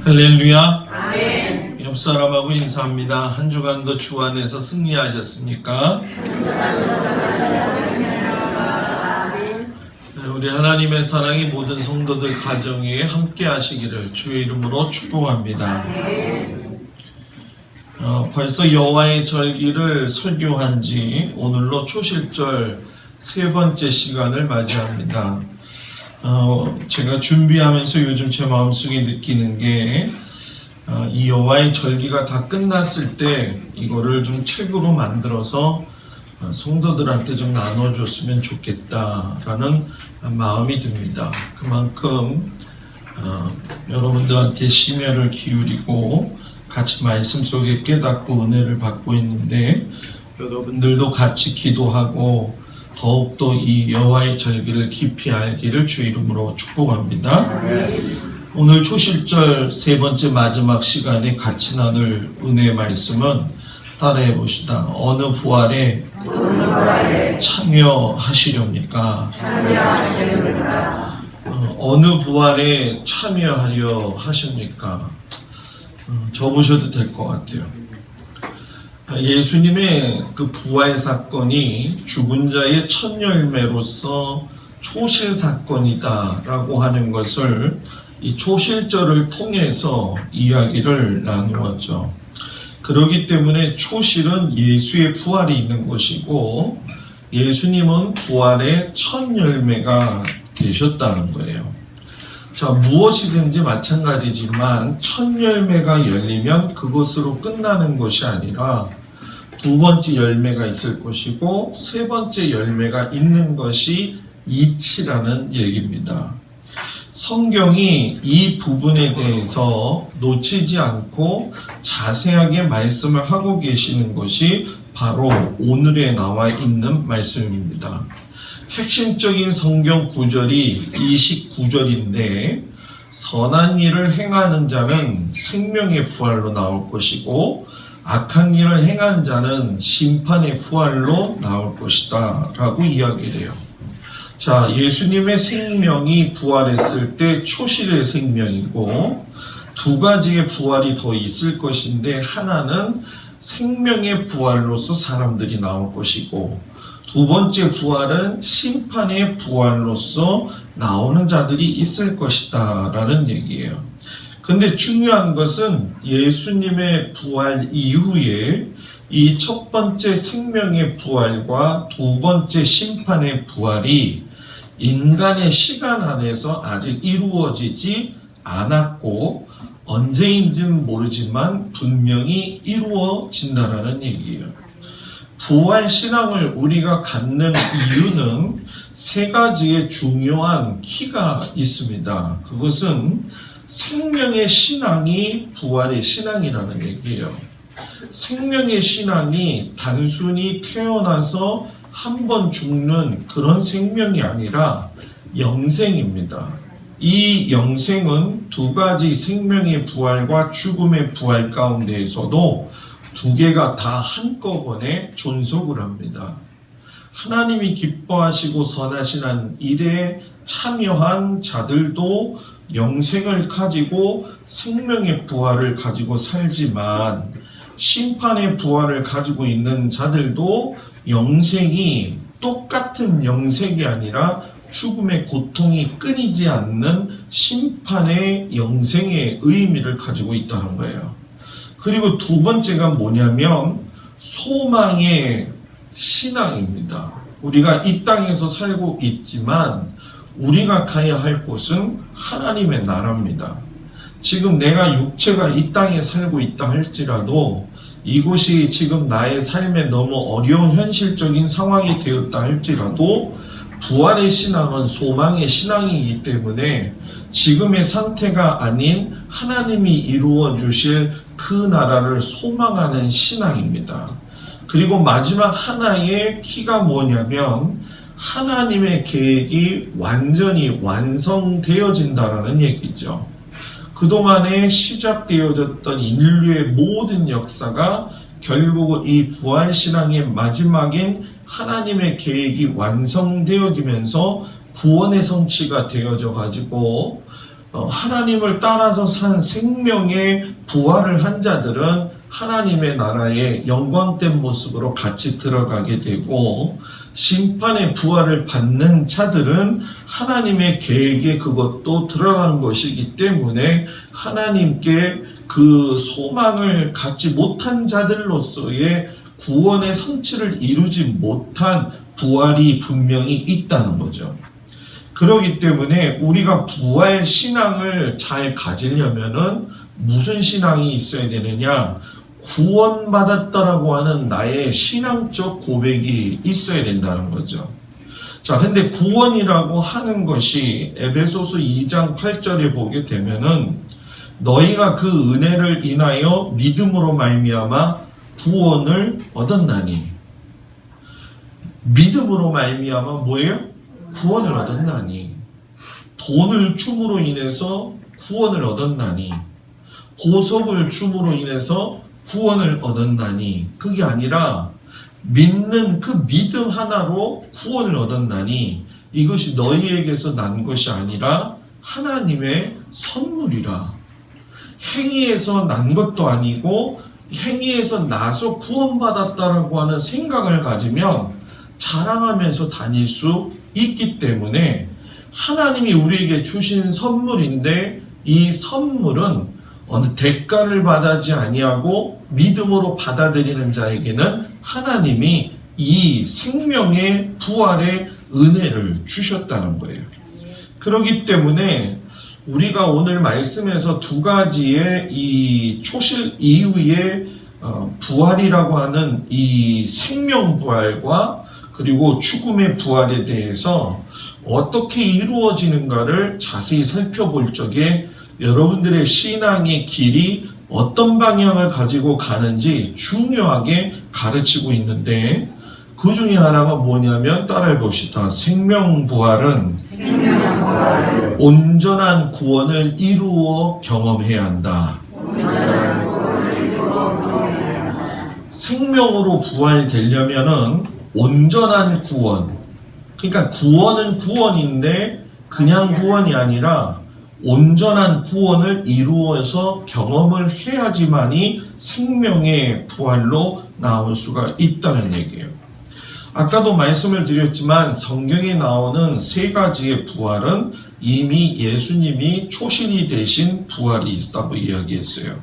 할렐루야. 아멘. 옆 사람하고 인사합니다. 한 주간도 주 안에서 승리하셨습니까? 네, 우리 하나님의 사랑이 모든 성도들 가정에 함께 하시기를 주의 이름으로 축복합니다. 벌써 여호와의 절기를 설교한 지 오늘로 초실절 세 번째 시간을 맞이합니다. 제가 준비하면서 요즘 제 마음속에 느끼는 게 이 여호와의 절기가 다 끝났을 때 이거를 좀 책으로 만들어서 성도들한테 좀 나눠줬으면 좋겠다라는 마음이 듭니다. 그만큼 여러분들한테 심혈을 기울이고 같이 말씀 속에 깨닫고 은혜를 받고 있는데, 여러분들도 같이 기도하고 더욱더 이 여호와의 절기를 깊이 알기를 주의 이름으로 축복합니다. 오늘 초실절 세 번째 마지막 시간에 같이 나눌 은혜의 말씀은 따라해 봅시다. 어느 부활에 참여하시렵니까? 어느 부활에 참여하려 하십니까? 적으셔도 될 것 같아요. 예수님의 그 부활 사건이 죽은 자의 첫 열매로서 초실 사건이다라고 하는 것을 이 초실절을 통해서 이야기를 나누었죠. 그렇기 때문에 초실은 예수의 부활이 있는 것이고 예수님은 부활의 첫 열매가 되셨다는 거예요. 자, 무엇이든지 마찬가지지만 첫 열매가 열리면 그것으로 끝나는 것이 아니라 두 번째 열매가 있을 것이고 세 번째 열매가 있는 것이 이치라는 얘기입니다. 성경이 이 부분에 대해서 놓치지 않고 자세하게 말씀을 하고 계시는 것이 바로 오늘에 나와 있는 말씀입니다. 핵심적인 성경 구절이 29절인데 선한 일을 행하는 자는 생명의 부활로 나올 것이고 악한 일을 행한 자는 심판의 부활로 나올 것이다 라고 이야기를 해요. 자, 예수님의 생명이 부활했을 때 초실의 생명이고 두 가지의 부활이 더 있을 것인데, 하나는 생명의 부활로서 사람들이 나올 것이고 두 번째 부활은 심판의 부활로서 나오는 자들이 있을 것이다 라는 얘기예요. 근데 중요한 것은 예수님의 부활 이후에 이 첫 번째 생명의 부활과 두 번째 심판의 부활이 인간의 시간 안에서 아직 이루어지지 않았고 언제인지는 모르지만 분명히 이루어진다라는 얘기예요. 부활 신앙을 우리가 갖는 이유는 세 가지의 중요한 키가 있습니다. 그것은 생명의 신앙이 부활의 신앙이라는 얘기예요. 생명의 신앙이 단순히 태어나서 한 번 죽는 그런 생명이 아니라 영생입니다. 이 영생은 두 가지 생명의 부활과 죽음의 부활 가운데에서도 두 개가 다 한꺼번에 존속을 합니다. 하나님이 기뻐하시고 선하신 일에 참여한 자들도 영생을 가지고 생명의 부활을 가지고 살지만, 심판의 부활을 가지고 있는 자들도 영생이 똑같은 영생이 아니라 죽음의 고통이 끊이지 않는 심판의 영생의 의미를 가지고 있다는 거예요. 그리고 두 번째가 뭐냐면 소망의 신앙입니다. 우리가 이 땅에서 살고 있지만 우리가 가야 할 곳은 하나님의 나라입니다. 지금 내가 육체가 이 땅에 살고 있다 할지라도 이곳이 지금 나의 삶에 너무 어려운 현실적인 상황이 되었다 할지라도 부활의 신앙은 소망의 신앙이기 때문에 지금의 상태가 아닌 하나님이 이루어 주실 그 나라를 소망하는 신앙입니다. 그리고 마지막 하나의 키가 뭐냐면 하나님의 계획이 완전히 완성되어진다라는 얘기죠. 그동안에 시작되어졌던 인류의 모든 역사가 결국은 이 부활신앙의 마지막인 하나님의 계획이 완성되어지면서 구원의 성취가 되어져 가지고 하나님을 따라서 산 생명의 부활을 한 자들은 하나님의 나라의 영광된 모습으로 같이 들어가게 되고, 심판의 부활을 받는 자들은 하나님의 계획에 그것도 들어가는 것이기 때문에 하나님께 그 소망을 갖지 못한 자들로서의 구원의 성취를 이루지 못한 부활이 분명히 있다는 거죠. 그렇기 때문에 우리가 부활 신앙을 잘 가지려면은 무슨 신앙이 있어야 되느냐? 구원받았다라고 하는 나의 신앙적 고백이 있어야 된다는 거죠. 자, 근데 구원이라고 하는 것이 에베소서 2장 8절에 보게 되면은 너희가 그 은혜를 인하여 믿음으로 말미암아 구원을 얻었나니. 믿음으로 말미암아 뭐예요? 구원을 얻었나니. 돈을 줌으로 인해서 구원을 얻었나니. 보석을 줌으로 인해서 구원을 얻었나니. 그게 아니라 믿는 그 믿음 하나로 구원을 얻었나니. 이것이 너희에게서 난 것이 아니라 하나님의 선물이라. 행위에서 난 것도 아니고 행위에서 나서 구원받았다라고 하는 생각을 가지면 자랑하면서 다닐 수 있기 때문에 하나님이 우리에게 주신 선물인데, 이 선물은 어느 대가를 받지 아니하고 믿음으로 받아들이는 자에게는 하나님이 이 생명의 부활의 은혜를 주셨다는 거예요. 그렇기 때문에 우리가 오늘 말씀에서 두 가지의 이 초실 이후의 부활이라고 하는 이 생명 부활과 그리고 죽음의 부활에 대해서 어떻게 이루어지는가를 자세히 살펴볼 적에 여러분들의 신앙의 길이 어떤 방향을 가지고 가는지 중요하게 가르치고 있는데, 그 중에 하나가 뭐냐면 따라해 봅시다. 생명 부활은 온전한 구원을 이루어 경험해야 한다. 생명으로 부활되려면은 온전한 구원, 그러니까 구원은 구원인데 그냥 구원이 아니라 온전한 구원을 이루어서 경험을 해야지만이 생명의 부활로 나올 수가 있다는 얘기예요. 아까도 말씀을 드렸지만 성경에 나오는 세 가지의 부활은 이미 예수님이 초신이 되신 부활이 있다고 이야기했어요.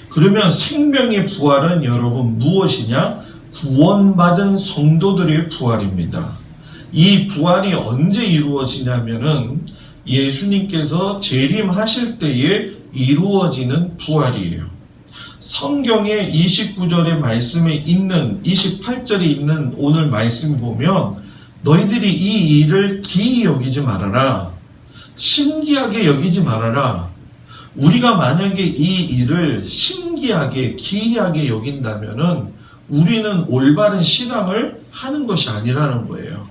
그러면 생명의 부활은 여러분 무엇이냐? 구원받은 성도들의 부활입니다. 이 부활이 언제 이루어지냐면은 예수님께서 재림하실 때에 이루어지는 부활이에요. 성경의 29절의 말씀에 있는 28절에 있는 오늘 말씀 보면 너희들이 이 일을 기이 여기지 말아라. 신기하게 여기지 말아라. 우리가 만약에 이 일을 신기하게 기이하게 여긴다면은 우리는 올바른 신앙을 하는 것이 아니라는 거예요.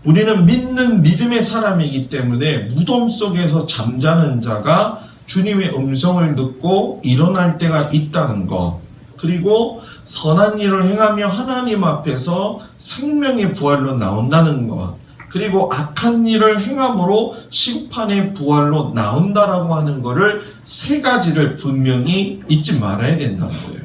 우리는 믿는 믿음의 사람이기 때문에 무덤 속에서 잠자는 자가 주님의 음성을 듣고 일어날 때가 있다는 것, 그리고 선한 일을 행하며 하나님 앞에서 생명의 부활로 나온다는 것, 그리고 악한 일을 행함으로 심판의 부활로 나온다라고 하는 것을 세 가지를 분명히 잊지 말아야 된다는 거예요.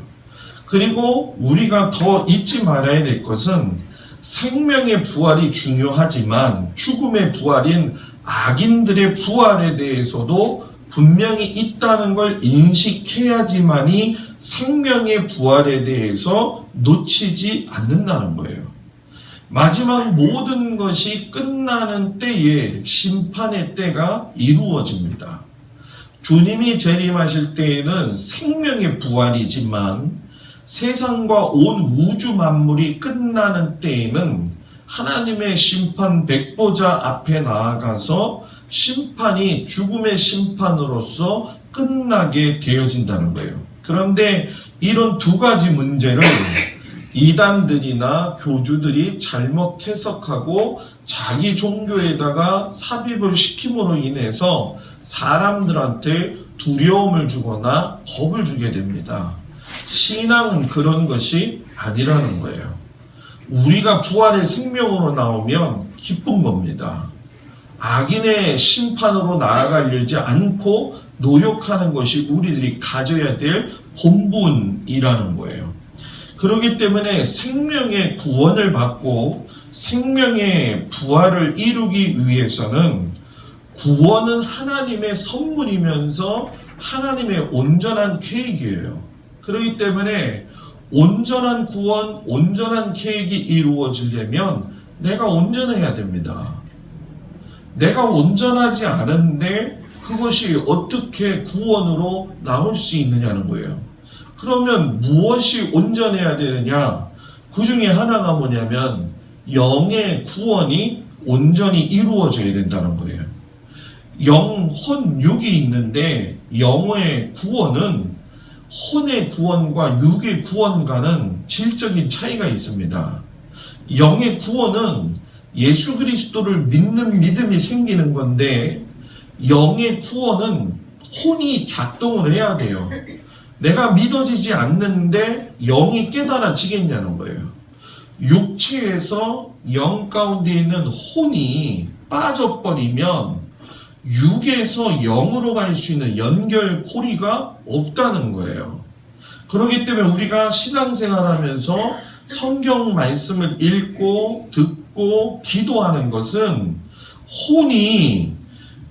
그리고 우리가 더 잊지 말아야 될 것은 생명의 부활이 중요하지만 죽음의 부활인 악인들의 부활에 대해서도 분명히 있다는 걸 인식해야지만이 생명의 부활에 대해서 놓치지 않는다는 거예요. 마지막 모든 것이 끝나는 때에 심판의 때가 이루어집니다. 주님이 재림하실 때에는 생명의 부활이지만 세상과 온 우주 만물이 끝나는 때에는 하나님의 심판 백보자 앞에 나아가서 심판이 죽음의 심판으로서 끝나게 되어진다는 거예요. 그런데 이런 두 가지 문제를 이단들이나 교주들이 잘못 해석하고 자기 종교에다가 삽입을 시킴으로 인해서 사람들한테 두려움을 주거나 겁을 주게 됩니다. 신앙은 그런 것이 아니라는 거예요. 우리가 부활의 생명으로 나오면 기쁜 겁니다. 악인의 심판으로 나아가려지 않고 노력하는 것이 우리들이 가져야 될 본분이라는 거예요. 그렇기 때문에 생명의 구원을 받고 생명의 부활을 이루기 위해서는 구원은 하나님의 선물이면서 하나님의 온전한 계획이에요. 그렇기 때문에 온전한 구원, 온전한 계획이 이루어지려면 내가 온전해야 됩니다. 내가 온전하지 않은데 그것이 어떻게 구원으로 나올 수 있느냐는 거예요. 그러면 무엇이 온전해야 되느냐? 그 중에 하나가 뭐냐면 영의 구원이 온전히 이루어져야 된다는 거예요. 영, 혼, 육이 있는데 영의 구원은 혼의 구원과 육의 구원과는 질적인 차이가 있습니다. 영의 구원은 예수 그리스도를 믿는 믿음이 생기는 건데 영의 구원은 혼이 작동을 해야 돼요. 내가 믿어지지 않는데 영이 깨달아지겠냐는 거예요. 육체에서 영 가운데 있는 혼이 빠져버리면 육에서 영으로 갈 수 있는 연결고리가 없다는 거예요. 그렇기 때문에 우리가 신앙생활하면서 성경 말씀을 읽고 듣고 기도하는 것은 혼이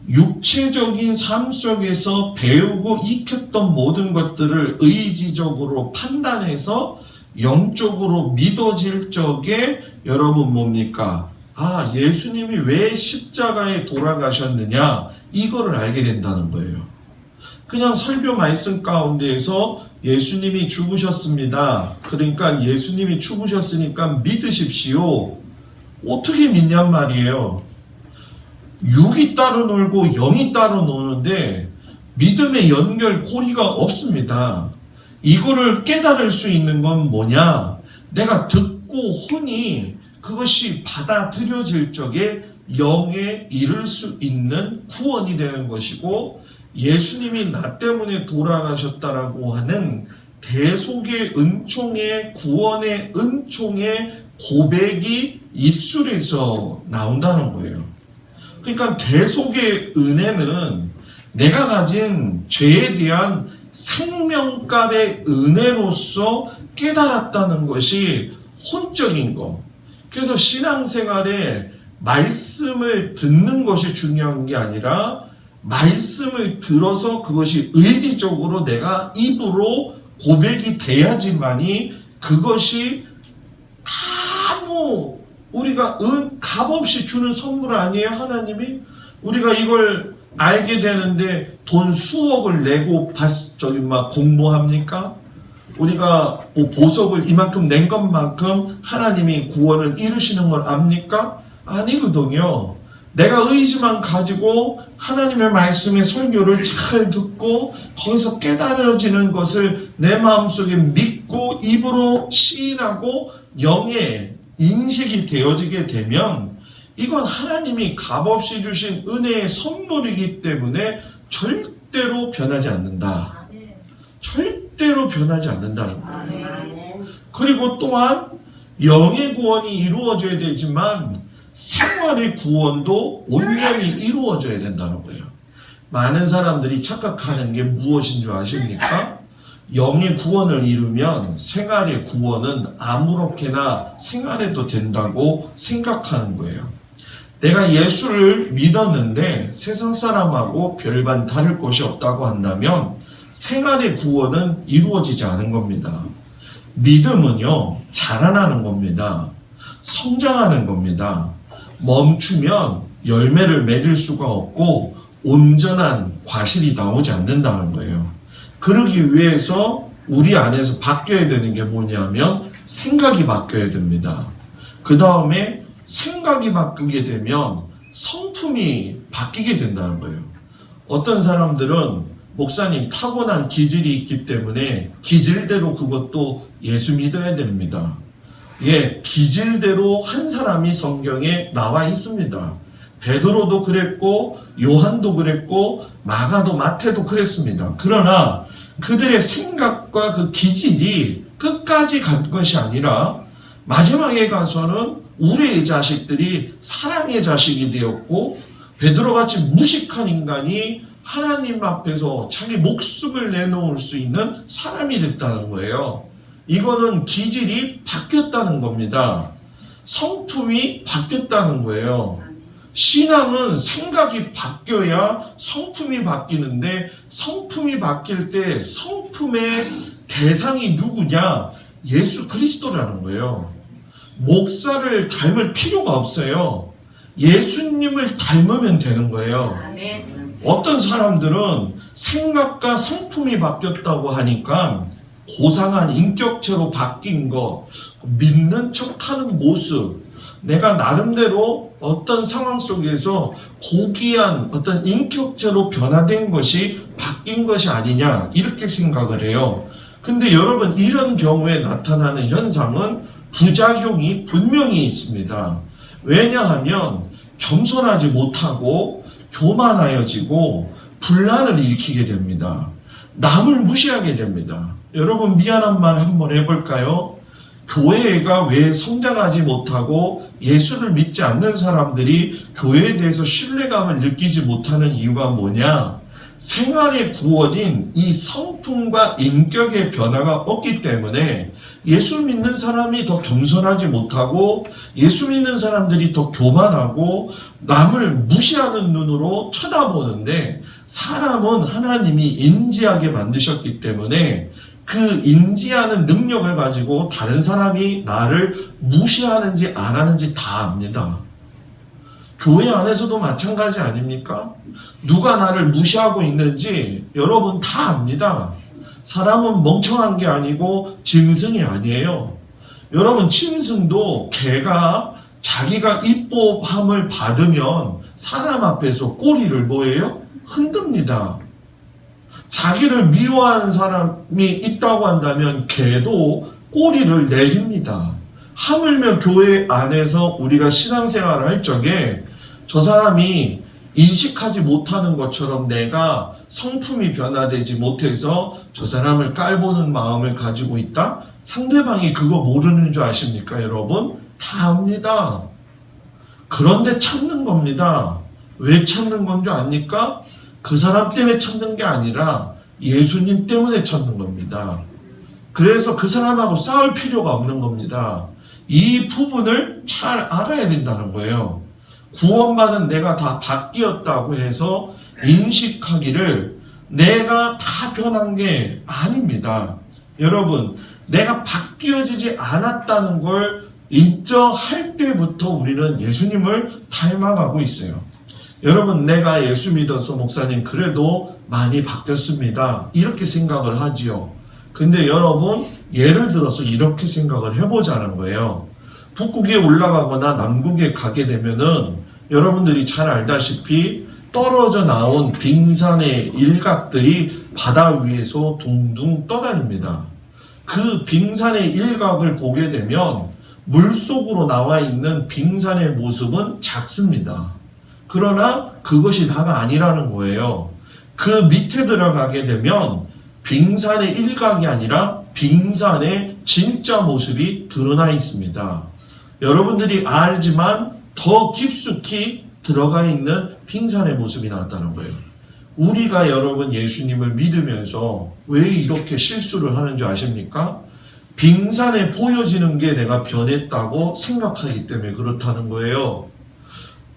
육체적인 삶 속에서 배우고 익혔던 모든 것들을 의지적으로 판단해서 영적으로 믿어질 적에 여러분 뭡니까? 아, 예수님이 왜 십자가에 돌아가셨느냐? 이거를 알게 된다는 거예요. 그냥 설교 말씀 가운데에서 예수님이 죽으셨습니다. 그러니까 예수님이 죽으셨으니까 믿으십시오. 어떻게 믿냔 말이에요. 육이 따로 놀고 영이 따로 노는데 믿음의 연결 고리가 없습니다. 이거를 깨달을 수 있는 건 뭐냐? 내가 듣고 혼이 그것이 받아들여질 적에 영에 이를 수 있는 구원이 되는 것이고 예수님이 나 때문에 돌아가셨다라고 하는 대속의 은총의 구원의 은총의 고백이 입술에서 나온다는 거예요. 그러니까 대속의 은혜는 내가 가진 죄에 대한 생명값의 은혜로서 깨달았다는 것이 혼적인 거. 그래서 신앙생활에 말씀을 듣는 것이 중요한 게 아니라 말씀을 들어서 그것이 의지적으로 내가 입으로 고백이 돼야지만이 그것이 아무 우리가 값없이 주는 선물 아니에요, 하나님이? 우리가 이걸 알게 되는데 돈 수억을 내고 공부합니까? 우리가 보석을 이만큼 낸 것만큼 하나님이 구원을 이루시는 걸 압니까? 아니거든요. 내가 의지만 가지고 하나님의 말씀의 설교를 잘 듣고 거기서 깨달아지는 것을 내 마음속에 믿고 입으로 시인하고 영의 인식이 되어지게 되면 이건 하나님이 값없이 주신 은혜의 선물이기 때문에 절대로 변하지 않는다. 절대로 변하지 않는다는 거예요. 그리고 또한 영의 구원이 이루어져야 되지만 생활의 구원도 온전히 이루어져야 된다는 거예요. 많은 사람들이 착각하는 게 무엇인 줄 아십니까? 영의 구원을 이루면 생활의 구원은 아무렇게나 생활해도 된다고 생각하는 거예요. 내가 예수를 믿었는데 세상 사람하고 별반 다를 것이 없다고 한다면 생활의 구원은 이루어지지 않은 겁니다. 믿음은요, 자라나는 겁니다. 성장하는 겁니다. 멈추면 열매를 맺을 수가 없고 온전한 과실이 나오지 않는다는 거예요. 그러기 위해서 우리 안에서 바뀌어야 되는 게 뭐냐면 생각이 바뀌어야 됩니다. 그 다음에 생각이 바뀌게 되면 성품이 바뀌게 된다는 거예요. 어떤 사람들은 목사님 타고난 기질이 있기 때문에 기질대로 그것도 예수 믿어야 됩니다. 예, 기질대로 한 사람이 성경에 나와 있습니다. 베드로도 그랬고 요한도 그랬고 마가도 마태도 그랬습니다. 그러나 그들의 생각과 그 기질이 끝까지 간 것이 아니라 마지막에 가서는 우리의 자식들이 사랑의 자식이 되었고 베드로같이 무식한 인간이 하나님 앞에서 자기 목숨을 내놓을 수 있는 사람이 됐다는 거예요. 이거는 기질이 바뀌었다는 겁니다. 성품이 바뀌었다는 거예요. 신앙은 생각이 바뀌어야 성품이 바뀌는데, 성품이 바뀔 때 성품의 대상이 누구냐? 예수 그리스도라는 거예요. 목사를 닮을 필요가 없어요. 예수님을 닮으면 되는 거예요. 어떤 사람들은 생각과 성품이 바뀌었다고 하니까 고상한 인격체로 바뀐 거, 믿는 척하는 모습, 내가 나름대로 어떤 상황 속에서 고귀한 어떤 인격체로 변화된 것이 바뀐 것이 아니냐, 이렇게 생각을 해요. 근데 여러분, 이런 경우에 나타나는 현상은 부작용이 분명히 있습니다. 왜냐하면 겸손하지 못하고 교만하여지고 분란을 일으키게 됩니다. 남을 무시하게 됩니다. 여러분, 미안한 말 한번 해볼까요? 교회가 왜 성장하지 못하고 예수를 믿지 않는 사람들이 교회에 대해서 신뢰감을 느끼지 못하는 이유가 뭐냐? 생활의 구원인 이 성품과 인격의 변화가 없기 때문에 예수 믿는 사람이 더 겸손하지 못하고, 예수 믿는 사람들이 더 교만하고 남을 무시하는 눈으로 쳐다보는데, 사람은 하나님이 인지하게 만드셨기 때문에 그 인지하는 능력을 가지고 다른 사람이 나를 무시하는지 안 하는지 다 압니다. 교회 안에서도 마찬가지 아닙니까? 누가 나를 무시하고 있는지 여러분 다 압니다. 사람은 멍청한 게 아니고 짐승이 아니에요. 여러분, 짐승도 개가 자기가 이뻐함을 받으면 사람 앞에서 꼬리를 뭐예요? 흔듭니다. 자기를 미워하는 사람이 있다고 한다면 개도 꼬리를 내립니다. 하물며 교회 안에서 우리가 신앙생활을 할 적에 저 사람이 인식하지 못하는 것처럼 내가 성품이 변화되지 못해서 저 사람을 깔보는 마음을 가지고 있다? 상대방이 그거 모르는 줄 아십니까, 여러분? 다 압니다. 그런데 참는 겁니다. 왜 참는 건 줄 압니까? 그 사람 때문에 참는 게 아니라 예수님 때문에 참는 겁니다. 그래서 그 사람하고 싸울 필요가 없는 겁니다. 이 부분을 잘 알아야 된다는 거예요. 구원받은 내가 다 바뀌었다고 해서 인식하기를 내가 다 변한 게 아닙니다. 여러분, 내가 바뀌어지지 않았다는 걸 인정할 때부터 우리는 예수님을 닮아가고 있어요. 여러분, 내가 예수 믿어서 목사님 그래도 많이 바뀌었습니다, 이렇게 생각을 하지요. 근데 여러분, 예를 들어서 이렇게 생각을 해보자는 거예요. 북극에 올라가거나 남극에 가게 되면은 여러분들이 잘 알다시피 떨어져 나온 빙산의 일각들이 바다 위에서 둥둥 떠다닙니다. 그 빙산의 일각을 보게 되면 물속으로 나와 있는 빙산의 모습은 작습니다. 그러나 그것이 다가 아니라는 거예요. 그 밑에 들어가게 되면 빙산의 일각이 아니라 빙산의 진짜 모습이 드러나 있습니다. 여러분들이 알지만 더 깊숙이 들어가 있는 빙산의 모습이 나왔다는 거예요. 우리가 여러분 예수님을 믿으면서 왜 이렇게 실수를 하는 줄 아십니까? 빙산에 보여지는 게 내가 변했다고 생각하기 때문에 그렇다는 거예요.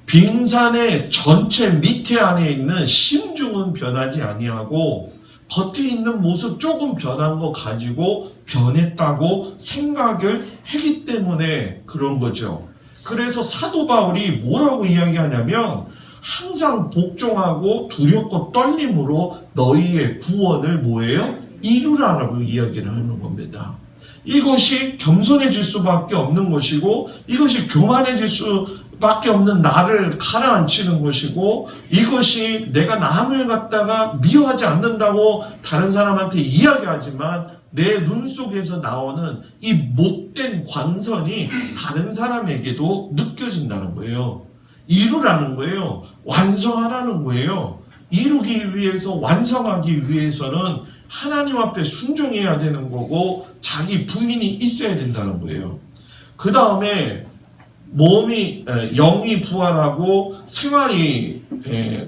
빙산의 전체 밑에 안에 있는 심중은 변하지 아니하고 겉에 있는 모습 조금 변한 거 가지고 변했다고 생각을 했기 때문에 그런 거죠. 그래서 사도 바울이 뭐라고 이야기하냐면 항상 복종하고 두렵고 떨림으로 너희의 구원을 뭐예요? 이루라라고 이야기를 하는 겁니다. 이것이 겸손해질 수밖에 없는 것이고, 이것이 교만해질 수밖에 없는 나를 가라앉히는 것이고, 이것이 내가 남을 갖다가 미워하지 않는다고 다른 사람한테 이야기하지만 내 눈 속에서 나오는 이 못된 광선이 다른 사람에게도 느껴진다는 거예요. 이루라는 거예요. 완성하라는 거예요. 이루기 위해서, 완성하기 위해서는 하나님 앞에 순종해야 되는 거고 자기 부인이 있어야 된다는 거예요. 그 다음에 영이 부활하고 생활이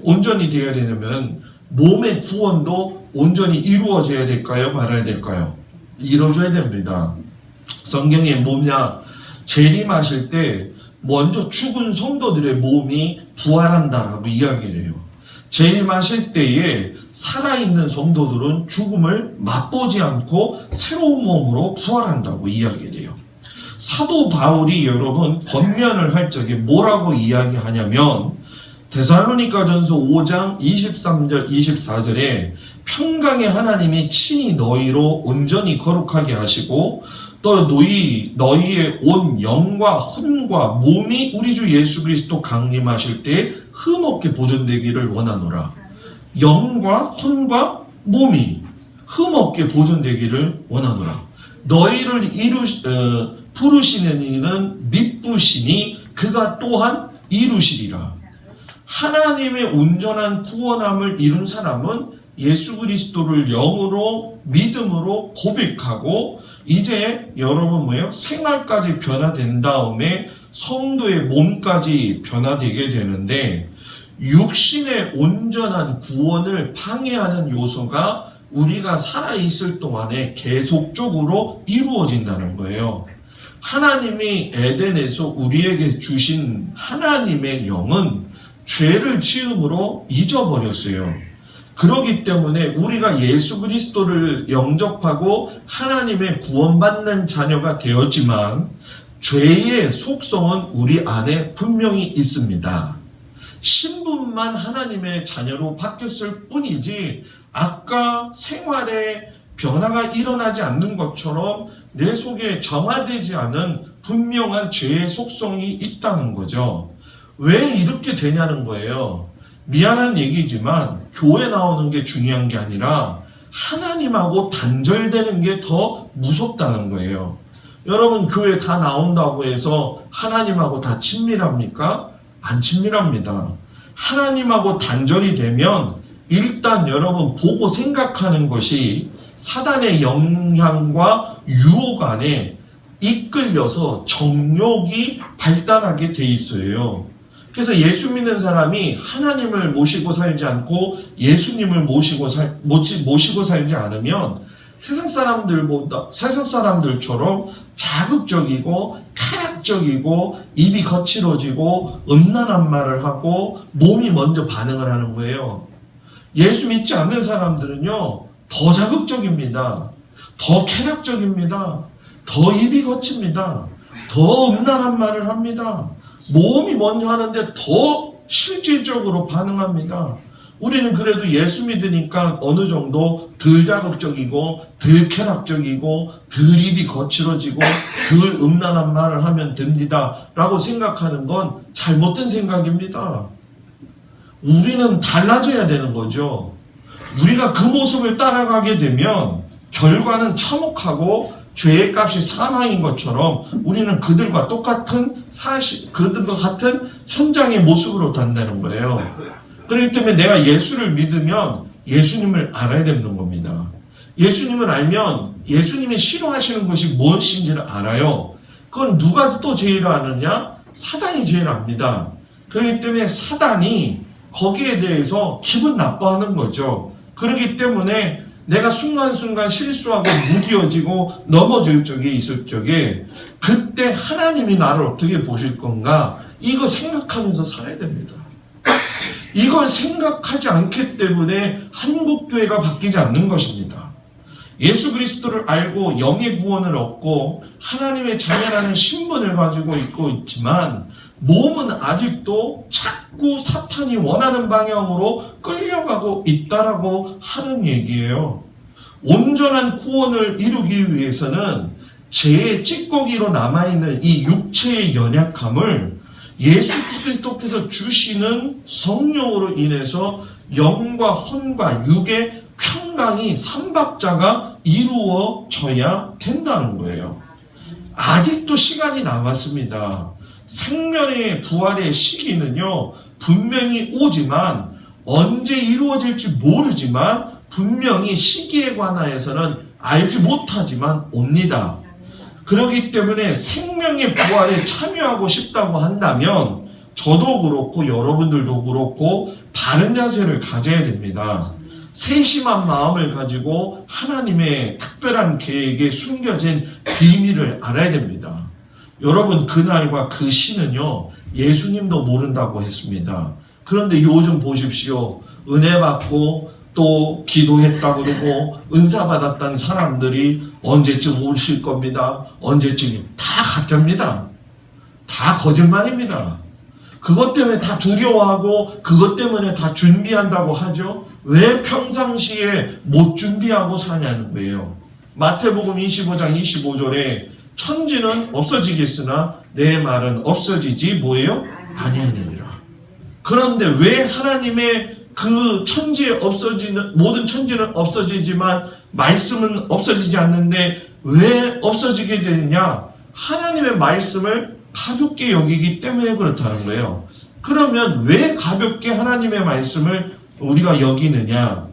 온전히 되어야 되려면 몸의 구원도 온전히 이루어져야 될까요? 말아야 될까요? 이루어져야 됩니다. 성경에 뭐냐? 재림하실 때 먼저 죽은 성도들의 몸이 부활한다라고 이야기를 해요. 재림하실 때에 살아있는 성도들은 죽음을 맛보지 않고 새로운 몸으로 부활한다고 이야기를 해요. 사도 바울이 여러분 권면을 할 적에 뭐라고 이야기하냐면 데살로니가전서 5장 23절 24절에 평강의 하나님이 친히 너희로 온전히 거룩하게 하시고 또 너희의 온 영과 혼과 몸이 우리 주 예수 그리스도 강림하실 때 흠없게 보존되기를 원하노라. 영과 혼과 몸이 흠없게 보존되기를 원하노라. 너희를 부르시는 이는 미쁘시니 그가 또한 이루시리라. 하나님의 온전한 구원함을 이룬 사람은 예수 그리스도를 영으로 믿음으로 고백하고 이제 여러분 생활까지 변화된 다음에 성도의 몸까지 변화되게 되는데 육신의 온전한 구원을 방해하는 요소가 우리가 살아있을 동안에 계속적으로 이루어진다는 거예요. 하나님이 에덴에서 우리에게 주신 하나님의 영은 죄를 지음으로 잊어버렸어요. 그렇기 때문에 우리가 예수 그리스도를 영접하고 하나님의 구원받는 자녀가 되었지만 죄의 속성은 우리 안에 분명히 있습니다. 신분만 하나님의 자녀로 바뀌었을 뿐이지 아까 생활에 변화가 일어나지 않는 것처럼 내 속에 정화되지 않은 분명한 죄의 속성이 있다는 거죠. 왜 이렇게 되냐는 거예요. 미안한 얘기지만 교회 나오는 게 중요한 게 아니라 하나님하고 단절되는 게 더 무섭다는 거예요. 여러분 교회 다 나온다고 해서 하나님하고 다 친밀합니까? 안 친밀합니다. 하나님하고 단절이 되면 일단 여러분 보고 생각하는 것이 사단의 영향과 유혹 안에 이끌려서 정욕이 발달하게 돼 있어요. 그래서 예수 믿는 사람이 하나님을 모시고 살지 않고 예수님을 모시고 살지 않으면 세상 사람들처럼 자극적이고 쾌락적이고 입이 거칠어지고 음란한 말을 하고 몸이 먼저 반응을 하는 거예요. 예수 믿지 않는 사람들은요 더 자극적입니다. 더 쾌락적입니다. 더 입이 거칩니다. 더 음란한 말을 합니다. 몸이 먼저 하는데 더 실질적으로 반응합니다. 우리는 그래도 예수 믿으니까 어느 정도 덜 자극적이고 덜 쾌락적이고 덜 입이 거칠어지고 덜 음란한 말을 하면 됩니다 라고 생각하는 건 잘못된 생각입니다. 우리는 달라져야 되는 거죠. 우리가 그 모습을 따라가게 되면 결과는 참혹하고 죄의 값이 사망인 것처럼 우리는 그들과 같은 현장의 모습으로 단다는 거예요. 그렇기 때문에 내가 예수를 믿으면 예수님을 알아야 되는 겁니다. 예수님을 알면 예수님이 싫어하시는 것이 무엇인지를 알아요. 그건 누가 또 제일 아느냐? 사단이 제일 압니다. 그렇기 때문에 사단이 거기에 대해서 기분 나빠하는 거죠. 그렇기 때문에 내가 순간순간 실수하고 무디어지고 넘어질 적이 있을 적에 그때 하나님이 나를 어떻게 보실 건가 이거 생각하면서 살아야 됩니다. 이걸 생각하지 않기 때문에 한국교회가 바뀌지 않는 것입니다. 예수 그리스도를 알고 영의 구원을 얻고 하나님의 자녀라는 신분을 가지고 있지만 몸은 아직도 자꾸 사탄이 원하는 방향으로 끌려가고 있다라고 하는 얘기예요. 온전한 구원을 이루기 위해서는 죄의 찌꺼기로 남아있는 이 육체의 연약함을 예수 그리스도께서 주시는 성령으로 인해서 영과 혼과 육의 평강이 삼박자가 이루어져야 된다는 거예요. 아직도 시간이 남았습니다. 생명의 부활의 시기는요 분명히 오지만 언제 이루어질지 모르지만 분명히 시기에 관하여서는 알지 못하지만 옵니다. 그렇기 때문에 생명의 부활에 참여하고 싶다고 한다면 저도 그렇고 여러분들도 그렇고 바른 자세를 가져야 됩니다. 세심한 마음을 가지고 하나님의 특별한 계획에 숨겨진 비밀을 알아야 됩니다. 여러분, 그날과 그 시는요, 예수님도 모른다고 했습니다. 그런데 요즘 보십시오. 은혜 받고 또 기도했다고 그러고 은사 받았던 사람들이 언제쯤 오실 겁니다. 언제쯤, 다 가짜입니다. 다 거짓말입니다. 그것 때문에 다 두려워하고 그것 때문에 다 준비한다고 하죠. 왜 평상시에 못 준비하고 사냐는 거예요. 마태복음 25장 25절에 천지는 없어지겠으나 내 말은 없어지지 뭐예요? 아니하니라. 그런데 왜 하나님의 그 천지에 없어지는, 모든 천지는 없어지지만 말씀은 없어지지 않는데 왜 없어지게 되느냐? 하나님의 말씀을 가볍게 여기기 때문에 그렇다는 거예요. 그러면 왜 가볍게 하나님의 말씀을 우리가 여기느냐?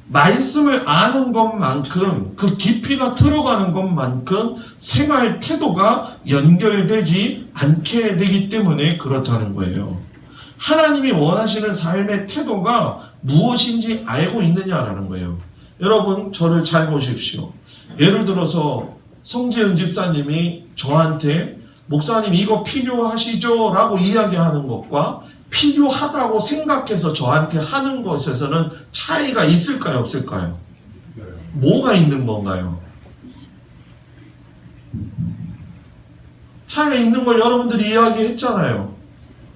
말씀을 아는 것만큼, 그 깊이가 들어가는 것만큼 생활 태도가 연결되지 않게 되기 때문에 그렇다는 거예요. 하나님이 원하시는 삶의 태도가 무엇인지 알고 있느냐라는 거예요. 여러분, 저를 잘 보십시오. 예를 들어서 성재은 집사님이 저한테 목사님 이거 필요하시죠? 라고 이야기하는 것과 필요하다고 생각해서 저한테 하는 것에서는 차이가 있을까요? 없을까요? 뭐가 있는 건가요? 차이가 있는 걸 여러분들이 이야기했잖아요.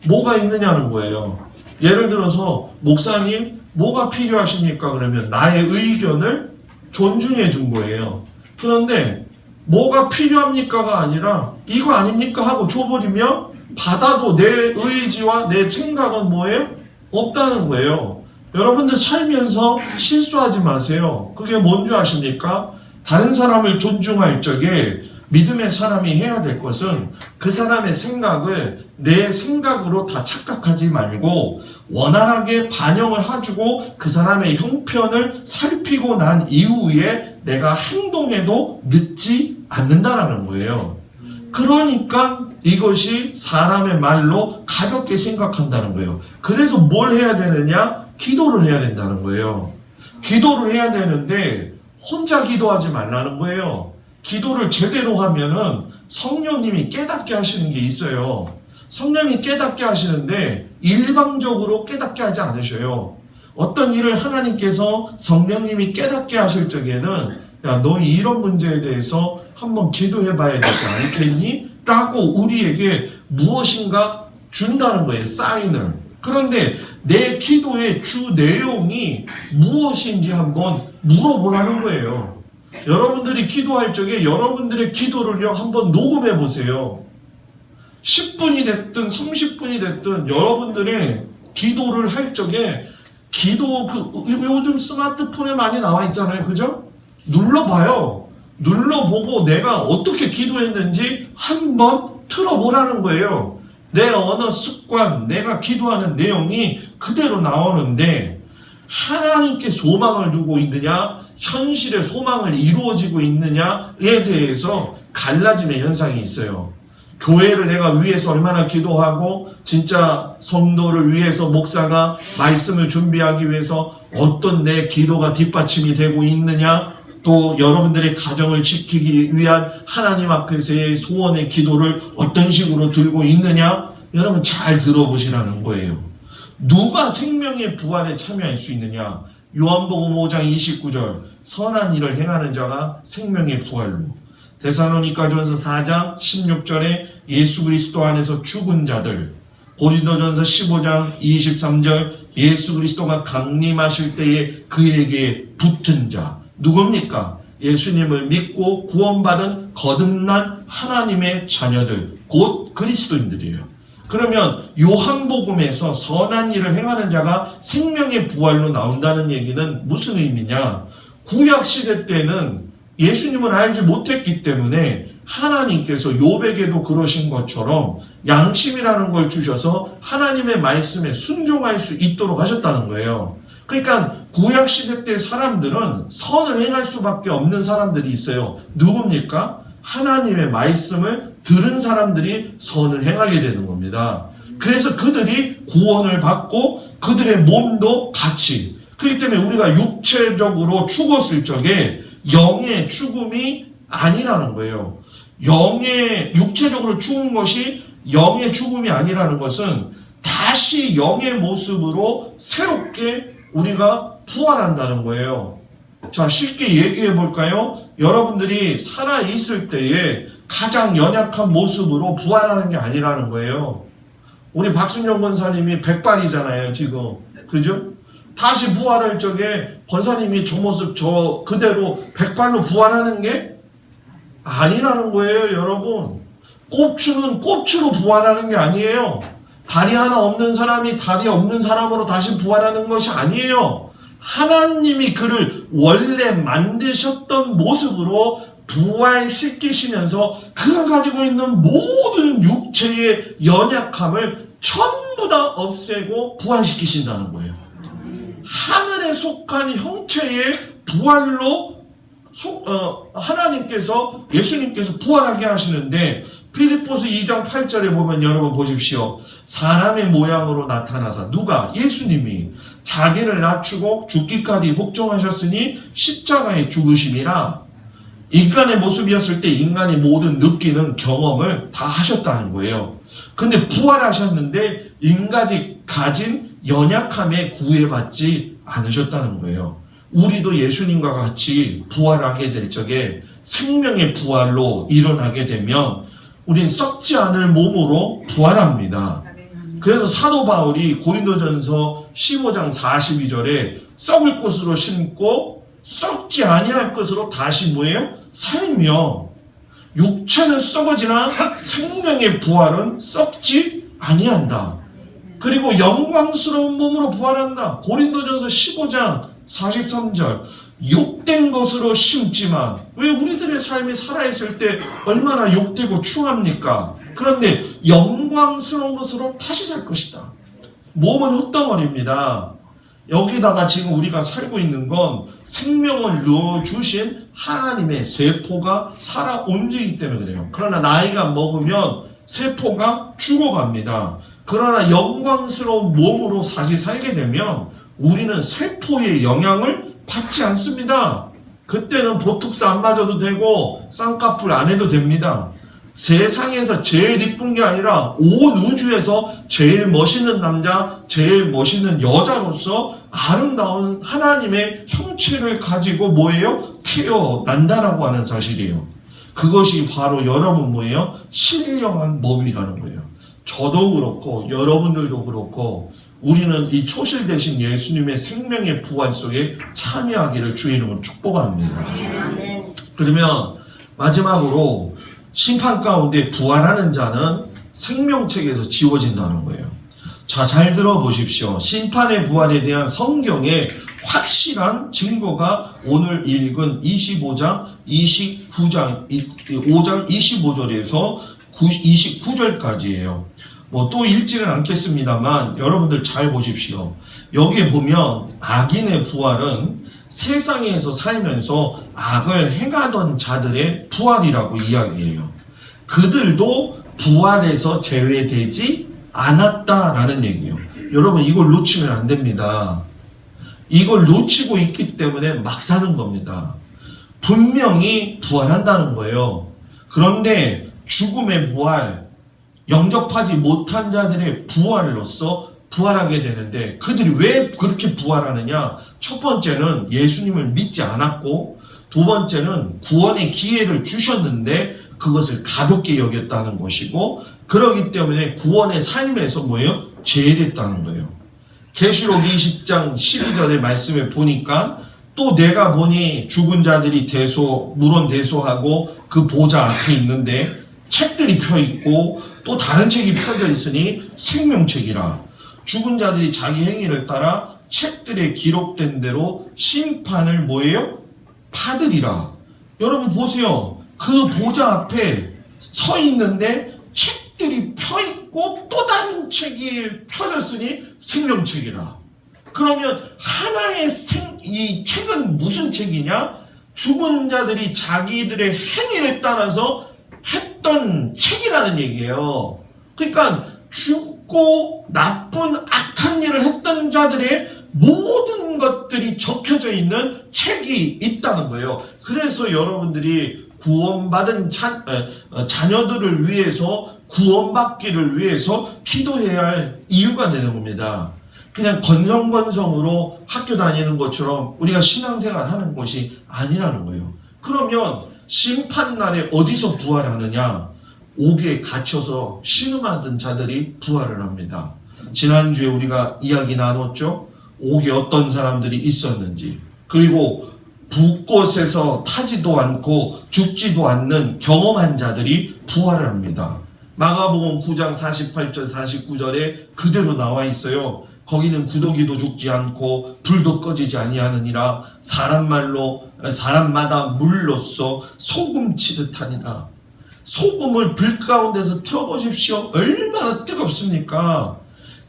뭐가 있느냐는 거예요. 예를 들어서 목사님 뭐가 필요하십니까? 그러면 나의 의견을 존중해 준 거예요. 그런데 뭐가 필요합니까가 아니라 이거 아닙니까 하고 줘버리면 받아도 내 의지와 내 생각은 뭐예요? 없다는 거예요. 여러분들 살면서 실수하지 마세요. 그게 뭔지 아십니까? 다른 사람을 존중할 적에 믿음의 사람이 해야 될 것은 그 사람의 생각을 내 생각으로 다 착각하지 말고 원활하게 반영을 해주고 그 사람의 형편을 살피고 난 이후에 내가 행동해도 늦지 않는다라는 거예요. 그러니까 이것이 사람의 말로 가볍게 생각한다는 거예요. 그래서 뭘 해야 되느냐? 기도를 해야 된다는 거예요. 기도를 해야 되는데 혼자 기도하지 말라는 거예요. 기도를 제대로 하면은 성령님이 깨닫게 하시는 게 있어요. 성령님이 깨닫게 하시는데 일방적으로 깨닫게 하지 않으셔요. 어떤 일을 하나님께서 성령님이 깨닫게 하실 적에는 야, 너 이런 문제에 대해서 한번 기도해 봐야 되지 않겠니? 라고 우리에게 무엇인가 준다는 거예요. 사인을. 그런데 내 기도의 주 내용이 무엇인지 한번 물어보라는 거예요. 여러분들이 기도할 적에 여러분들의 기도를요 한번 녹음해 보세요. 10분이 됐든 30분이 됐든 여러분들의 기도를 할 적에 기도 요즘 스마트폰에 많이 나와 있잖아요. 그죠? 눌러봐요. 눌러보고 내가 어떻게 기도했는지 한번 틀어보라는 거예요. 내 언어 습관, 내가 기도하는 내용이 그대로 나오는데 하나님께 소망을 두고 있느냐, 현실의 소망을 이루어지고 있느냐에 대해서 갈라짐의 현상이 있어요. 교회를 내가 위해서 얼마나 기도하고 진짜 성도를 위해서 목사가 말씀을 준비하기 위해서 어떤 내 기도가 뒷받침이 되고 있느냐, 또 여러분들의 가정을 지키기 위한 하나님 앞에서의 소원의 기도를 어떤 식으로 들고 있느냐, 여러분 잘 들어보시라는 거예요. 누가 생명의 부활에 참여할 수 있느냐? 요한복음 5장 29절 선한 일을 행하는 자가 생명의 부활로, 데살로니가전서 4장 16절에 예수 그리스도 안에서 죽은 자들, 고린도전서 15장 23절 예수 그리스도가 강림하실 때에 그에게 붙은 자, 누굽니까? 예수님을 믿고 구원받은 거듭난 하나님의 자녀들, 곧 그리스도인들이에요. 그러면 요한복음에서 선한 일을 행하는 자가 생명의 부활로 나온다는 얘기는 무슨 의미냐? 구약시대 때는 예수님을 알지 못했기 때문에 하나님께서 욥에게도 그러신 것처럼 양심이라는 걸 주셔서 하나님의 말씀에 순종할 수 있도록 하셨다는 거예요. 그러니까 구약시대 때 사람들은 선을 행할 수밖에 없는 사람들이 있어요. 누굽니까? 하나님의 말씀을 들은 사람들이 선을 행하게 되는 겁니다. 그래서 그들이 구원을 받고 그들의 몸도 같이. 그렇기 때문에 우리가 육체적으로 죽었을 적에 영의 죽음이 아니라는 거예요. 육체적으로 죽은 것이 영의 죽음이 아니라는 것은 다시 영의 모습으로 새롭게 우리가 부활한다는 거예요. 자, 쉽게 얘기해 볼까요? 여러분들이 살아있을 때에 가장 연약한 모습으로 부활하는 게 아니라는 거예요. 우리 박순영 권사님이 100발이잖아요, 지금. 그죠? 다시 부활할 적에 권사님이 저 모습 저 그대로 100발로 부활하는 게 아니라는 거예요, 여러분. 꼽추는 꼽추로 부활하는 게 아니에요. 다리 하나 없는 사람이 다리 없는 사람으로 다시 부활하는 것이 아니에요. 하나님이 그를 원래 만드셨던 모습으로 부활시키시면서 그가 가지고 있는 모든 육체의 연약함을 전부 다 없애고 부활시키신다는 거예요. 하늘에 속한 형체의 부활로 하나님께서 예수님께서 부활하게 하시는데 필립보서 2장 8절에 보면 여러분 보십시오. 사람의 모양으로 나타나사 누가? 예수님이 자기를 낮추고 죽기까지 복종하셨으니 십자가에 죽으심이라. 인간의 모습이었을 때 인간이 모든 느끼는 경험을 다 하셨다는 거예요. 근데 부활하셨는데 인간이 가진 연약함에 구애받지 않으셨다는 거예요. 우리도 예수님과 같이 부활하게 될 적에 생명의 부활로 일어나게 되면 우린 썩지 않을 몸으로 부활합니다. 그래서 사도 바울이 고린도전서 15장 42절에 썩을 것으로 심고 썩지 아니할 것으로 다시 뭐예요? 살며 육체는 썩어지나 생명의 부활은 썩지 아니한다. 그리고 영광스러운 몸으로 부활한다. 고린도전서 15장 43절 욕된 것으로 심지만 왜 우리들의 삶이 살아있을 때 얼마나 욕되고 추합니까? 그런데 영광스러운 것으로 다시 살 것이다. 몸은 흙덩어리입니다. 여기다가 지금 우리가 살고 있는 건 생명을 넣어주신 하나님의 세포가 살아 움직이기 때문에 그래요. 그러나 나이가 먹으면 세포가 죽어갑니다. 그러나 영광스러운 몸으로 다시 살게 되면 우리는 세포의 영향을 받지 않습니다. 그때는 보톡스 안 맞아도 되고 쌍꺼풀 안 해도 됩니다. 세상에서 제일 이쁜 게 아니라 온 우주에서 제일 멋있는 남자, 제일 멋있는 여자로서 아름다운 하나님의 형체를 가지고 뭐예요? 태어난다라고 하는 사실이에요. 그것이 바로 여러분 뭐예요? 신령한 몸이라는 거예요. 저도 그렇고 여러분들도 그렇고 우리는 이 초실 되신 예수님의 생명의 부활 속에 참여하기를 주의 이름으로 축복합니다. 그러면 마지막으로 심판 가운데 부활하는 자는 생명책에서 지워진다는 거예요. 자, 잘 들어보십시오. 심판의 부활에 대한 성경의 확실한 증거가 오늘 읽은 5장 25절에서 29절까지예요. 또 읽지는 않겠습니다만 여러분들 잘 보십시오. 여기에 보면 악인의 부활은 세상에서 살면서 악을 행하던 자들의 부활이라고 이야기해요. 그들도 부활에서 제외되지 않았다라는 얘기예요. 여러분 이걸 놓치면 안 됩니다. 이걸 놓치고 있기 때문에 막 사는 겁니다. 분명히 부활한다는 거예요. 그런데 죽음의 부활, 영접하지 못한 자들의 부활로서 부활하게 되는데 그들이 왜 그렇게 부활하느냐? 첫 번째는 예수님을 믿지 않았고 두 번째는 구원의 기회를 주셨는데 그것을 가볍게 여겼다는 것이고 그러기 때문에 구원의 삶에서 뭐예요? 제외됐다는 거예요. 계시록 20장 12절의 말씀에 보니까 또 내가 보니 죽은 자들이 물론대소하고 그 보좌 앞에 있는데 책들이 펴있고 또 다른 책이 펴져 있으니 생명책이라. 죽은 자들이 자기 행위를 따라 책들에 기록된 대로 심판을 뭐예요? 받으리라. 여러분 보세요. 그 보좌 앞에 서 있는데 책들이 펴있고 또 다른 책이 펴졌으니 생명책이라. 그러면 하나의 이 책은 무슨 책이냐? 죽은 자들이 자기들의 행위에 따라서 했던 책이라는 얘기예요. 그러니까 죽고 나쁜 악한 일을 했던 자들의 모든 것들이 적혀져 있는 책이 있다는 거예요. 그래서 여러분들이 구원받은 자녀들을 위해서, 구원받기를 위해서 기도해야 할 이유가 되는 겁니다. 그냥 건성건성으로 학교 다니는 것처럼 우리가 신앙생활 하는 것이 아니라는 거예요. 그러면 심판날에 어디서 부활하느냐? 옥에 갇혀서 신음하던 자들이 부활을 합니다. 지난주에 우리가 이야기 나눴죠? 옥에 어떤 사람들이 있었는지, 그리고 불꽃에서 타지도 않고 죽지도 않는 경험한 자들이 부활을 합니다. 마가복음 9장 48절 49절에 그대로 나와 있어요. 거기는 구더기도 죽지 않고 불도 꺼지지 아니하느니라. 사람마다 물로써 소금 치듯하니라. 소금을 불 가운데서 태워보십시오. 얼마나 뜨겁습니까?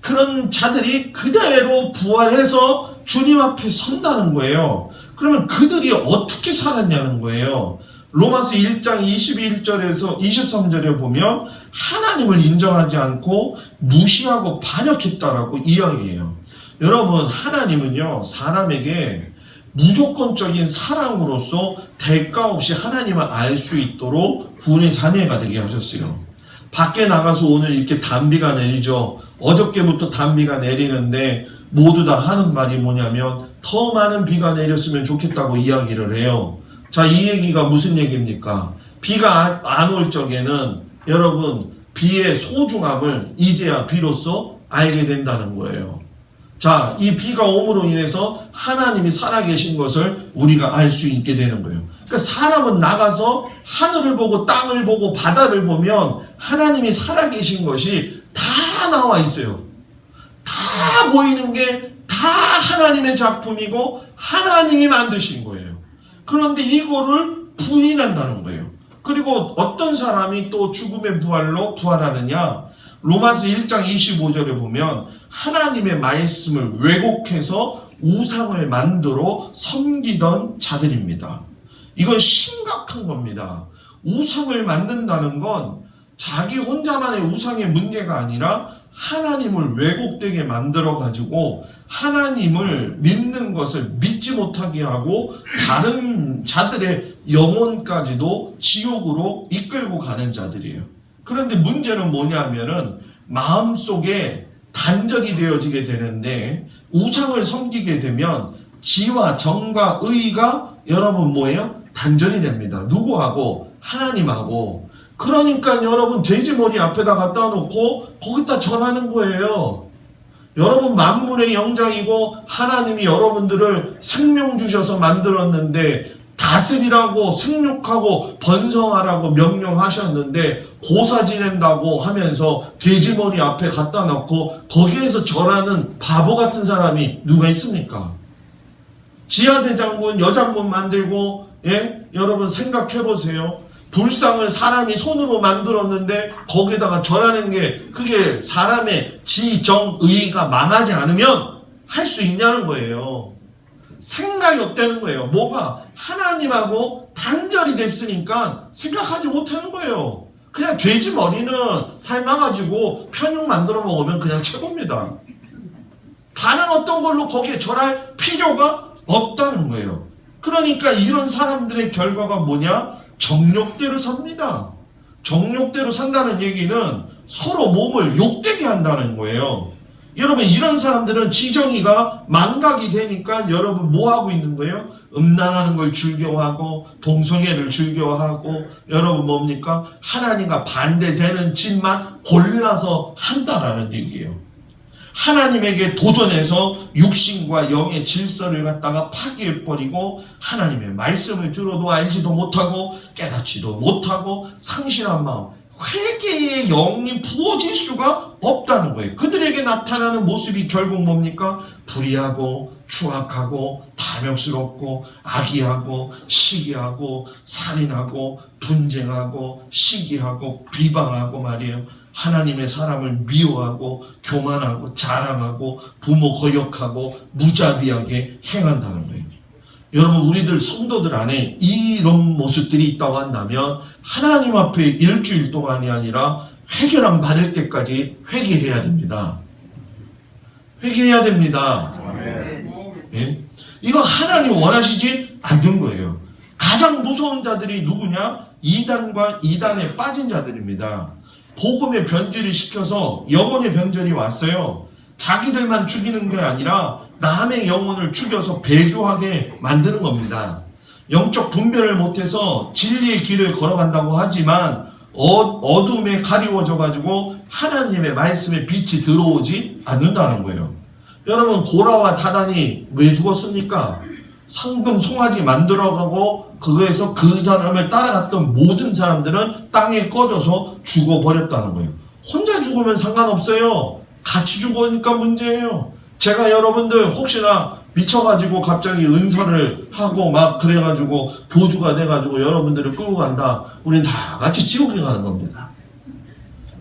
그런 자들이 그대로 부활해서 주님 앞에 선다는 거예요. 그러면 그들이 어떻게 살았냐는 거예요. 로마서 1장 21절에서 23절에 보면 하나님을 인정하지 않고 무시하고 반역했다라고 이야기해요. 여러분, 하나님은요, 사람에게 무조건적인 사랑으로서 대가 없이 하나님을 알 수 있도록 구원의 자녀가 되게 하셨어요. 밖에 나가서 오늘 이렇게 단비가 내리죠. 어저께부터 단비가 내리는데 모두 다 하는 말이 뭐냐면 더 많은 비가 내렸으면 좋겠다고 이야기를 해요. 자, 이 얘기가 무슨 얘기입니까? 비가 안 올 적에는 여러분, 비의 소중함을 이제야 비로소 알게 된다는 거예요. 자, 이 비가 옴으로 인해서 하나님이 살아계신 것을 우리가 알 수 있게 되는 거예요. 그러니까 사람은 나가서 하늘을 보고 땅을 보고 바다를 보면 하나님이 살아계신 것이 다 나와 있어요. 다 보이는 게 다 하나님의 작품이고 하나님이 만드신 거예요. 그런데 이거를 부인한다는 거예요. 그리고 어떤 사람이 또 죽음의 부활로 부활하느냐? 로마서 1장 25절에 보면 하나님의 말씀을 왜곡해서 우상을 만들어 섬기던 자들입니다. 이건 심각한 겁니다. 우상을 만든다는 건 자기 혼자만의 우상의 문제가 아니라 하나님을 왜곡되게 만들어가지고 하나님을 믿는 것을 믿지 못하게 하고 다른 자들의 영혼까지도 지옥으로 이끌고 가는 자들이에요. 그런데 문제는 뭐냐면은 마음속에 단절이 되어지게 되는데 우상을 섬기게 되면 지와 정과 의가 여러분 뭐예요? 단절이 됩니다. 누구하고? 하나님하고. 그러니까 여러분 돼지머리 앞에다 갖다 놓고 거기다 절하는 거예요. 여러분 만물의 영장이고 하나님이 여러분들을 생명 주셔서 만들었는데 다스리라고 생육하고 번성하라고 명령하셨는데 고사 지낸다고 하면서 돼지머리 앞에 갖다 놓고 거기에서 절하는 바보 같은 사람이 누가 있습니까? 지하대장군 여장군 만들고 여러분 생각해 보세요. 불상을 사람이 손으로 만들었는데 거기다가 절하는 게 그게 사람의 지정의가 망하지 않으면 할 수 있냐는 거예요. 생각이 없다는 거예요. 뭐가? 하나님하고 단절이 됐으니까 생각하지 못하는 거예요. 그냥 돼지 머리는 삶아가지고 편육 만들어 먹으면 그냥 최고입니다. 다른 어떤 걸로 거기에 절할 필요가 없다는 거예요. 그러니까 이런 사람들의 결과가 뭐냐? 정욕대로 삽니다. 정욕대로 산다는 얘기는 서로 몸을 욕되게 한다는 거예요. 여러분, 이런 사람들은 지정의가 망각이 되니까 여러분 뭐 하고 있는 거예요? 음란하는 걸 즐겨하고 동성애를 즐겨하고 여러분 뭡니까? 하나님과 반대되는 짓만 골라서 한다라는 얘기예요. 하나님에게 도전해서 육신과 영의 질서를 갖다가 파괴해버리고 하나님의 말씀을 들어도 알지도 못하고 깨닫지도 못하고 상실한 마음, 회개의 영이 부어질 수가 없다는 거예요. 그들에게 나타나는 모습이 결국 뭡니까? 불의하고 추악하고 탐욕스럽고 악의하고 시기하고 살인하고 분쟁하고 시기하고 비방하고 말이에요. 하나님의 사람을 미워하고 교만하고 자랑하고 부모 거역하고 무자비하게 행한다는 거예요. 여러분, 우리들 성도들 안에 이런 모습들이 있다고 한다면 하나님 앞에 일주일 동안이 아니라 회개람 받을 때까지 회개해야 됩니다. 회개해야 됩니다. 예? 이거 하나님 원하시지 않는 거예요. 가장 무서운 자들이 누구냐? 이단과 이단에 빠진 자들입니다. 복음의 변질을 시켜서 영혼의 변절이 왔어요. 자기들만 죽이는 게 아니라 남의 영혼을 죽여서 배교하게 만드는 겁니다. 영적 분별을 못해서 진리의 길을 걸어간다고 하지만 어둠에 가리워져 가지고 하나님의 말씀의 빛이 들어오지 않는다는 거예요. 여러분, 고라와 다단이 왜 죽었습니까? 상금 송아지 만들어가고 그거에서 그 사람을 따라갔던 모든 사람들은 땅에 꺼져서 죽어버렸다는 거예요. 혼자 죽으면 상관없어요. 같이 죽으니까 문제예요. 제가 여러분들 혹시나 미쳐가지고 갑자기 은사를 하고 막 그래가지고 교주가 돼가지고 여러분들을 끌고 간다. 우린 다 같이 지옥에 가는 겁니다.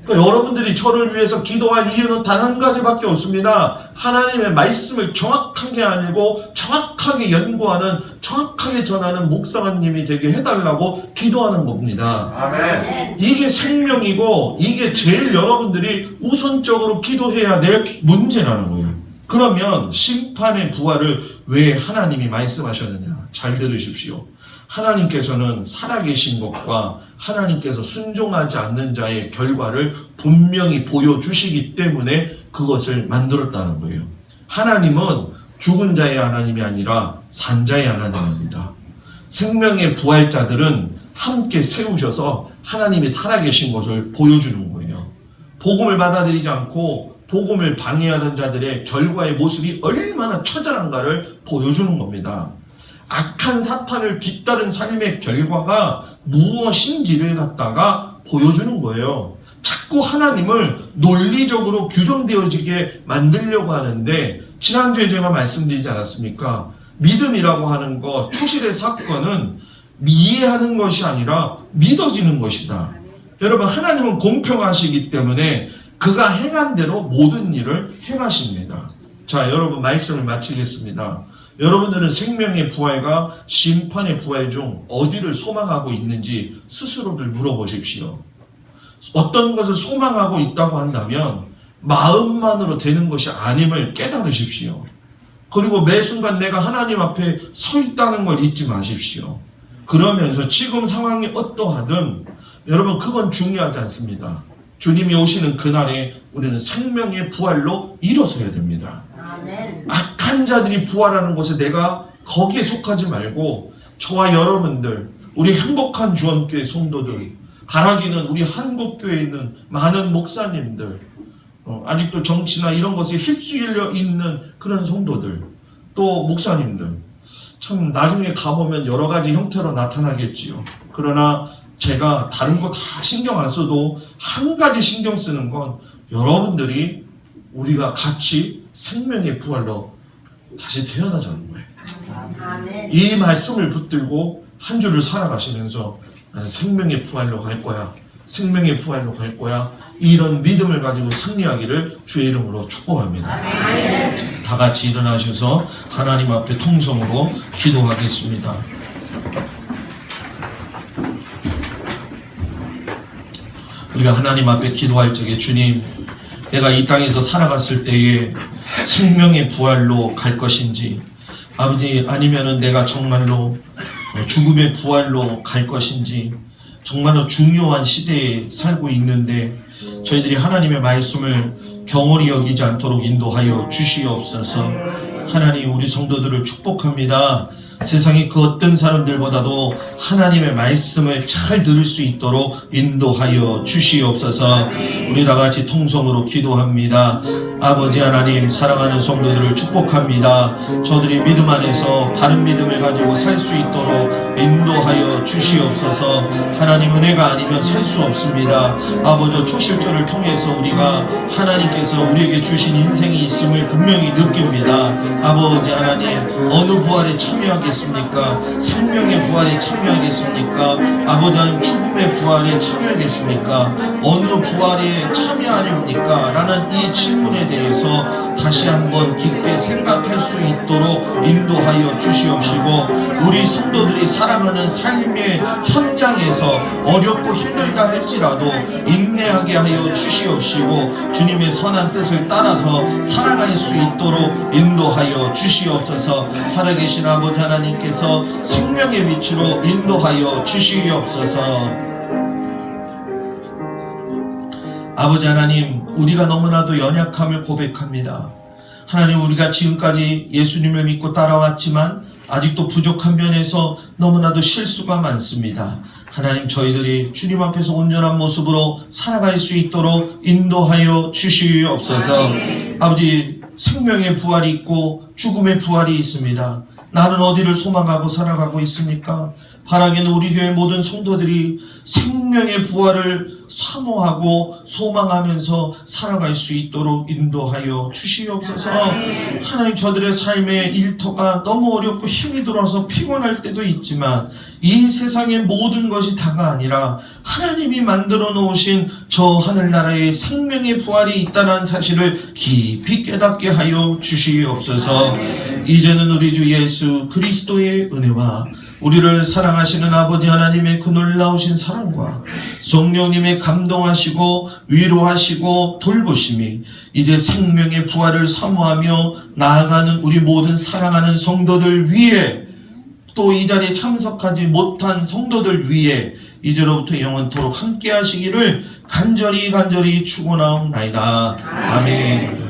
그러니까 여러분들이 저를 위해서 기도할 이유는 단 한 가지밖에 없습니다. 하나님의 말씀을 정확하게 알고 정확하게 연구하는, 정확하게 전하는 목사님이 되게 해달라고 기도하는 겁니다. 아멘. 이게 생명이고 이게 제일 여러분들이 우선적으로 기도해야 될 문제라는 거예요. 그러면 심판의 부활을 왜 하나님이 말씀하셨느냐? 잘 들으십시오. 하나님께서는 살아계신 것과 하나님께서 순종하지 않는 자의 결과를 분명히 보여주시기 때문에 그것을 만들었다는 거예요. 하나님은 죽은 자의 하나님이 아니라 산 자의 하나님입니다. 생명의 부활자들은 함께 세우셔서 하나님이 살아계신 것을 보여주는 거예요. 복음을 받아들이지 않고 복음을 방해하던 자들의 결과의 모습이 얼마나 처절한가를 보여주는 겁니다. 악한 사탄을 뒤따른 삶의 결과가 무엇인지를 갖다가 보여주는 거예요. 자꾸 하나님을 논리적으로 규정되어지게 만들려고 하는데, 지난주에 제가 말씀드리지 않았습니까? 믿음이라고 하는 것, 초실의 사건은 이해하는 것이 아니라 믿어지는 것이다. 여러분, 하나님은 공평하시기 때문에 그가 행한 대로 모든 일을 행하십니다. 자, 여러분, 말씀을 마치겠습니다. 여러분들은 생명의 부활과 심판의 부활 중 어디를 소망하고 있는지 스스로들 물어보십시오. 어떤 것을 소망하고 있다고 한다면 마음만으로 되는 것이 아님을 깨달으십시오. 그리고 매 순간 내가 하나님 앞에 서 있다는 걸 잊지 마십시오. 그러면서 지금 상황이 어떠하든 여러분, 그건 중요하지 않습니다. 주님이 오시는 그날에 우리는 생명의 부활로 일어서야 됩니다. 악한 자들이 부활하는 곳에 내가 거기에 속하지 말고 저와 여러분들, 우리 행복한 주원교회 성도들, 바라기는 우리 한국교회에 있는 많은 목사님들, 아직도 정치나 이런 것에 휩쓸려 있는 그런 성도들, 또 목사님들, 참 나중에 가보면 여러 가지 형태로 나타나겠지요. 그러나 제가 다른 거 다 신경 안 써도 한 가지 신경 쓰는 건 여러분들이 우리가 같이 생명의 부활로 다시 태어나자는 거예요. 아멘. 이 말씀을 붙들고 한 주를 살아가시면서 나는 생명의 부활로 갈 거야. 생명의 부활로 갈 거야. 이런 믿음을 가지고 승리하기를 주의 이름으로 축복합니다. 아멘. 다 같이 일어나셔서 하나님 앞에 통성으로 기도하겠습니다. 우리가 하나님 앞에 기도할 적에 주님, 내가 이 땅에서 살아갔을 때에 생명의 부활로 갈 것인지, 아버지, 아니면은 내가 정말로 죽음의 부활로 갈 것인지, 정말로 중요한 시대에 살고 있는데 저희들이 하나님의 말씀을 경홀히 여기지 않도록 인도하여 주시옵소서. 하나님, 우리 성도들을 축복합니다. 세상의 그 어떤 사람들보다도 하나님의 말씀을 잘 들을 수 있도록 인도하여 주시옵소서. 우리 다 같이 통성으로 기도합니다. 아버지 하나님, 사랑하는 성도들을 축복합니다. 저들이 믿음 안에서 바른 믿음을 가지고 살 수 있도록 인도하여 주시옵소서. 하나님, 은혜가 아니면 살 수 없습니다. 아버지, 초실절을 통해서 우리가 하나님께서 우리에게 주신 인생이 있음을 분명히 느낍니다. 아버지 하나님, 어느 부활에 참여하겠습니까? 생명의 부활에 참여하겠습니까? 아버지 하나님, 죽음의 부활에 참여하겠습니까? 어느 부활에 참여하렵니까? 라는 이 질문에 대해서 다시 한번 깊게 생각할 수 있도록 인도하여 주시옵시고, 우리 성도들이 살아가는 삶의 현장에서 어렵고 힘들다 할지라도 인내하게 하여 주시옵시고, 주님의 선한 뜻을 따라서 살아갈 수 있도록 인도하여 주시옵소서. 살아계신 아버지 하나님께서 생명의 빛으로 인도하여 주시옵소서. 아버지 하나님, 우리가 너무나도 연약함을 고백합니다. 하나님, 우리가 지금까지 예수님을 믿고 따라왔지만 아직도 부족한 면에서 너무나도 실수가 많습니다. 하나님, 저희들이 주님 앞에서 온전한 모습으로 살아갈 수 있도록 인도하여 주시옵소서. 아버지, 생명의 부활이 있고 죽음의 부활이 있습니다. 나는 어디를 소망하고 살아가고 있습니까? 바라기는 우리 교회 모든 성도들이 생명의 부활을 사모하고 소망하면서 살아갈 수 있도록 인도하여 주시옵소서. 하나님, 저들의 삶의 일터가 너무 어렵고 힘이 들어서 피곤할 때도 있지만 이 세상의 모든 것이 다가 아니라 하나님이 만들어 놓으신 저 하늘나라의 생명의 부활이 있다는 사실을 깊이 깨닫게 하여 주시옵소서. 이제는 우리 주 예수 그리스도의 은혜와 우리를 사랑하시는 아버지 하나님의 그 놀라우신 사랑과 성령님의 감동하시고 위로하시고 돌보심이 이제 생명의 부활을 사모하며 나아가는 우리 모든 사랑하는 성도들 위에, 또 이 자리에 참석하지 못한 성도들 위에 이제로부터 영원토록 함께 하시기를 간절히 축원하옵나이다. 아멘.